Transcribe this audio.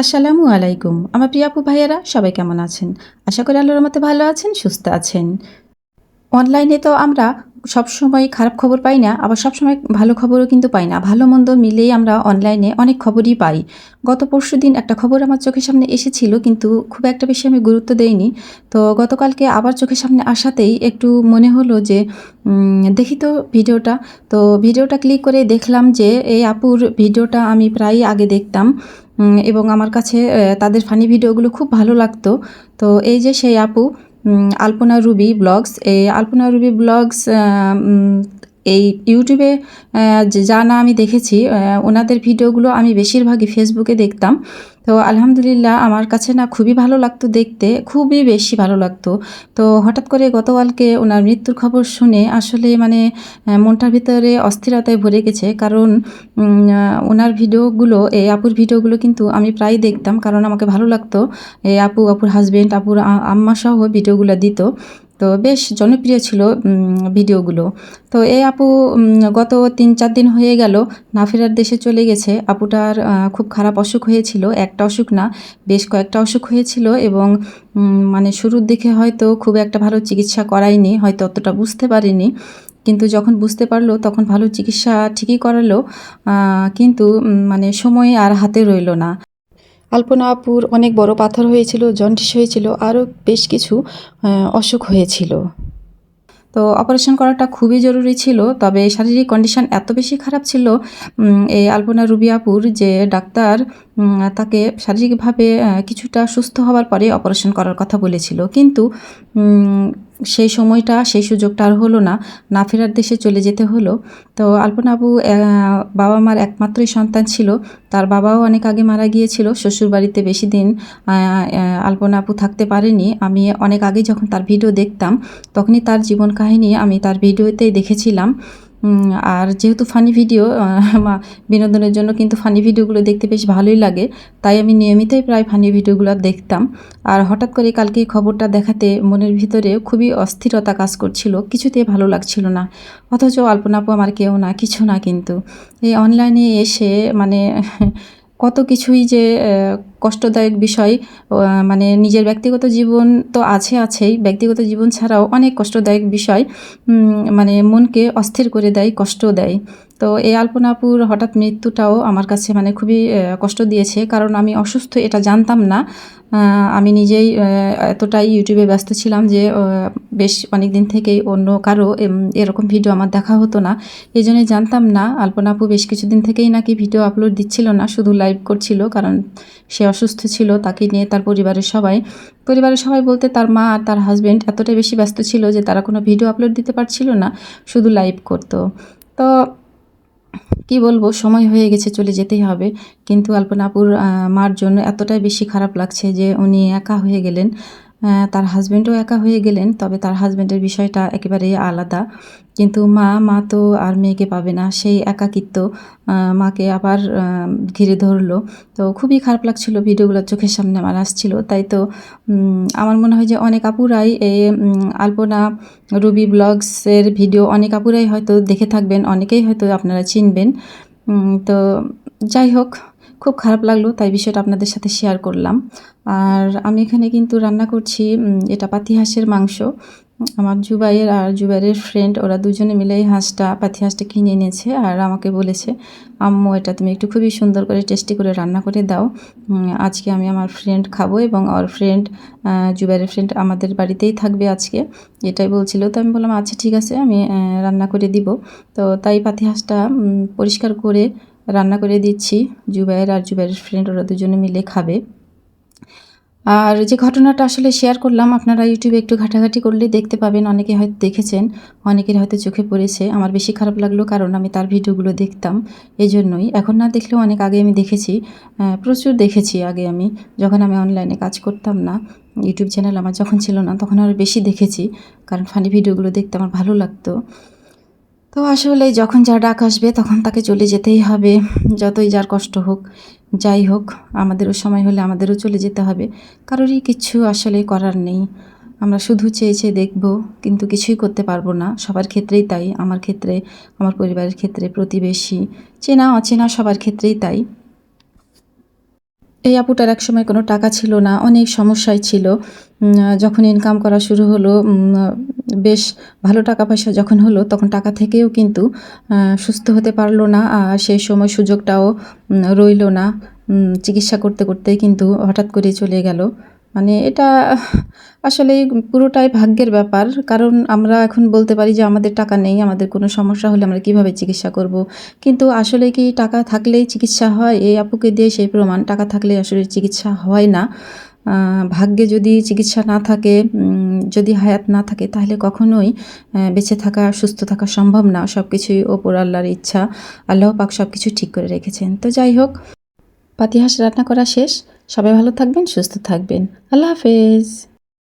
আসসালামু আলাইকুম। আমার প্রিয় আপু ভাইয়েরা সবাই কেমন আছেন? আশা করি আল্লাহর রহমতে ভালো আছেন, সুস্থ আছেন। অনলাইনে তো আমরা সবসময় খারাপ খবর পাই না, আবার সবসময় ভালো খবরও কিন্তু পাই না। ভালো-মন্দ মিলিয়েই আমরা অনলাইনে অনেক খবরই পাই। গত পরশুদিন একটা খবর আমার চোখের সামনে এসেছিল, কিন্তু খুব একটা বেশি আমি গুরুত্ব দেইনি। তো গতকালকে আবার চোখের সামনে আসাতেই একটু মনে হলো যে দেখি তো ভিডিওটা। তো ভিডিওটা ক্লিক করে দেখলাম যে এই আপুর ভিডিওটা আমি প্রায়ই আগে দেখতাম, এবং আমার কাছে তাদের ফানি ভিডিওগুলো খুব ভালো লাগতো। তো এই যে সেই আপু, আলপনা রুবি ব্লগস। এই আলপনা রুবি ব্লগস এই ইউটিউবে যা না আমি দেখেছি, ওনাদের ভিডিওগুলো আমি বেশিরভাগই ফেসবুকে দেখতাম। তো আলহামদুলিল্লাহ আমার কাছে না খুবই ভালো লাগতো দেখতে, খুবই বেশি ভালো লাগতো। তো হঠাৎ করে গতকালকে ওনার মৃত্যুর খবর শুনে আসলে মানে মনটার ভিতরে অস্থিরতায় ভরে গেছে। কারণ ওনার ভিডিওগুলো, এই আপুর ভিডিওগুলো কিন্তু আমি প্রায় দেখতাম, কারণ আমাকে ভালো লাগতো। এই আপুর হাজবেন্ড, আপুর আম্মা সহ ভিডিওগুলো দিত। তো বেশ জনপ্রিয় ছিল ভিডিওগুলো। তো এই আপু গত ৩-৪ দিন হয়ে গেল না ফেরার দেশে চলে গেছে। আপুটার খুব খারাপ অসুখ হয়েছিল, একটা অসুখ না, বেশ কয়েকটা অসুখ হয়েছিল, এবং মানে শুরুর দিকে হয়তো খুব একটা ভালো চিকিৎসা করায়নি, হয়তো অতটা বুঝতে পারেনি। কিন্তু যখন বুঝতে পারলো তখন ভালো চিকিৎসা ঠিকই করালো, কিন্তু মানে সময় আর হাতে রইল না। আলপনা আপুর অনেক বড় পাথর হয়েছিল, জন্ডিস হয়েছিল, আরও বেশ কিছু অসুখ হয়েছিল। তো অপারেশন করাটা খুবই জরুরি ছিল, তবে শারীরিক কন্ডিশন এত বেশি খারাপ ছিল এই আলপনা রুবি আপুর, যে ডাক্তার তাকে শারীরিকভাবে কিছুটা সুস্থ হওয়ার পরে অপারেশন করার কথা বলেছিল। কিন্তু সেই সময়টা, সেই সুযোগটা আর হলো না, না ফেরার দেশে চলে যেতে হলো। তো আলপনা আপু বাবা মার একমাত্রই সন্তান ছিল। তার বাবাও অনেক আগে মারা গিয়েছিল, শ্বশুরবাড়িতে বেশি দিন আলপনা আপু থাকতে পারেনি। আমি অনেক আগে যখন তার ভিডিও দেখতাম, তখনই তার জীবন কাহিনী আমি তার ভিডিওতেই দেখেছিলাম। আর যেহেতু ফানি ভিডিও, বিনোদনের জন্য কিন্তু ফানি ভিডিওগুলো দেখতে বেশ ভালোই লাগে, তাই আমি নিয়মিতই প্রায় ফানি ভিডিওগুলো দেখতাম। আর হঠাৎ করে কালকে খবরটা দেখাতে মনের ভিতরে খুবই অস্থিরতা কাজ করছিল, কিছুতেই ভালো লাগছিল না। অথচ আলপনা আপু আমার কেউ না, কিছু না, কিন্তু এই অনলাইনে এসে মানে কত কিছুই যে কষ্টদায়ক বিষয়, মানে নিজের ব্যক্তিগত জীবন তো আছেই, ব্যক্তিগত জীবন ছাড়াও অনেক কষ্টদায়ক বিষয় মানে মনকে অস্থির করে দেয়, কষ্ট দেয়। তো এই আলপনা আপুর হঠাৎ মৃত্যুটাও আমার কাছে মানে খুবই কষ্ট দিয়েছে, কারণ আমি অসুস্থ এটা জানতাম না। আমি নিজেই এতটাই ইউটিউবে ব্যস্ত ছিলাম যে বেশ অনেক দিন থেকেই অন্য কারো এরকম ভিডিও আমার দেখা হতো না, এই জন্যই জানতাম না। আলপনা আপু বেশ কিছুদিন থেকেই নাকি ভিডিও আপলোড দিচ্ছিল না, শুধু লাইভ করছিল, কারণ সে অসুস্থ ছিল। তাকে নিয়ে তার পরিবারের সবাই বলতে তার মা আর তার হাজবেন্ড এতটাই বেশি ব্যস্ত ছিল যে তারা কোনো ভিডিও আপলোড দিতে পারছিল না, শুধু লাইভ করতো। তো কি বলবো, সময় হয়ে গেছে, চলে যেতেই হবে। কিন্তু আলপনা আপুর মার জন্য এতটাই বেশি খারাপ লাগছে যে উনি একা হয়ে গেলেন। তার হাজবেন্ডও একা হয়ে গেলেন, তবে তার হাজবেন্ডের বিষয়টা একেবারেই আলাদা। কিন্তু মা তো আর মেয়েকে পাবে না, সেই একাকিত্ব মাকে আবার ঘিরে ধরলো। তো খুবই খারাপ লাগছিল, ভিডিওগুলো চোখের সামনে আমার আসছিল। তাই তো আমার মনে হয় যে অনেক আপুরাই এই আলপনা রুবি ব্লগসের ভিডিও অনেক আপুরাই হয়তো দেখে থাকবেন, অনেকেই হয়তো আপনারা চিনবেন। তো যাই হোক, খুব খারাপ লাগলো, তাই বিষয়টা আপনাদের সাথে শেয়ার করলাম। আর আমি এখানে কিন্তু রান্না করছি, এটা পাতি হাঁসের মাংস। আমার জুবাইয়ের আর জুবাইরের ফ্রেন্ড, ওরা দুজনে মিলে এই পাতি হাঁসটা কিনে এনেছে, আর আমাকে বলেছে, আম্মু এটা তুমি একটু খুবই সুন্দর করে টেস্টি করে রান্না করে দাও, আজকে আমি আমার ফ্রেন্ড খাবো, এবং ওর ফ্রেন্ড, জুবাইরের ফ্রেন্ড আমাদের বাড়িতেই থাকবে আজকে, এটাই বলছিল। তো আমি বললাম আচ্ছা ঠিক আছে, আমি রান্না করে দিব। তো তাই পাতি হাঁসটা পরিষ্কার করে রান্না করে দিচ্ছি। জুবাইরের ফ্রেন্ড ওরা দুজনে মিলে খাবে। আর যে ঘটনাটা আসলে শেয়ার করলাম, আপনারা ইউটিউবে একটু ঘাটাঘাটি করলেই দেখতে পাবেন, অনেকে হয়তো দেখেছেন, অনেকের হয়তো চোখে পড়েছে। আমার বেশি খারাপ লাগলো, কারণ আমি তার ভিডিওগুলো দেখতাম, এজন্যই। এখন না দেখলেও অনেক আগে আমি দেখেছি, প্রচুর দেখেছি আগে। আমি যখন আমি অনলাইনে কাজ করতাম না, ইউটিউব চ্যানেল আমার যখন ছিল না, তখন আরও বেশি দেখেছি, কারণ ফানি ভিডিওগুলো দেখতে আমার ভালো লাগতো। তো আসলে যখন যার ডাক আসবে তখন তাকে চলে যেতেই হবে, যতই যার কষ্ট হোক, যাই হোক, আমাদেরও সময় হলে আমাদেরও চলে যেতে হবে। কারোরই কিচ্ছু আসলে করার নেই। আমরা শুধু চেয়ে দেখব, কিন্তু কিছুই করতে পারবো না। সবার ক্ষেত্রেই তাই, আমার ক্ষেত্রে, আমার পরিবারের ক্ষেত্রে, প্রতিবেশী, চেনা অচেনা সবার ক্ষেত্রেই তাই। এই আপুটার একসময় কোনো টাকা ছিল না, অনেক সমস্যায় ছিল। যখন ইনকাম করা শুরু হলো, বেশ ভালো টাকা পয়সা যখন হলো, তখন টাকা থেকেও কিন্তু সুস্থ হতে পারল না। সেই সময় সুযোগটাও রইল না। চিকিৎসা করতে করতেই কিন্তু হঠাৎ করে চলে গেল। মানে এটা আসলেই পুরোটাই ভাগ্যের ব্যাপার। কারণ আমরা এখন বলতে পারি যে আমাদের টাকা নেই, আমাদের কোনো সমস্যা হলে আমরা কীভাবে চিকিৎসা করব। কিন্তু আসলে কি টাকা থাকলেই চিকিৎসা হয়? এই আপুকে দিয়ে সেই প্রমাণ, টাকা থাকলে আসলে চিকিৎসা হয় না। ভাগ্যে যদি চিকিৎসা না থাকে, যদি হায়াত না থাকে, তাহলে কখনোই বেঁচে থাকা, সুস্থ থাকা সম্ভব না। সব কিছুই ওপর আল্লাহর ইচ্ছা। আল্লাহ পাক সব কিছু ঠিক করে রেখেছেন। তো যাই হোক, পাতিহাঁস রান্না করা শেষ। সবাই ভালো থাকবেন, সুস্থ থাকবেন। আল্লাহ হাফেজ।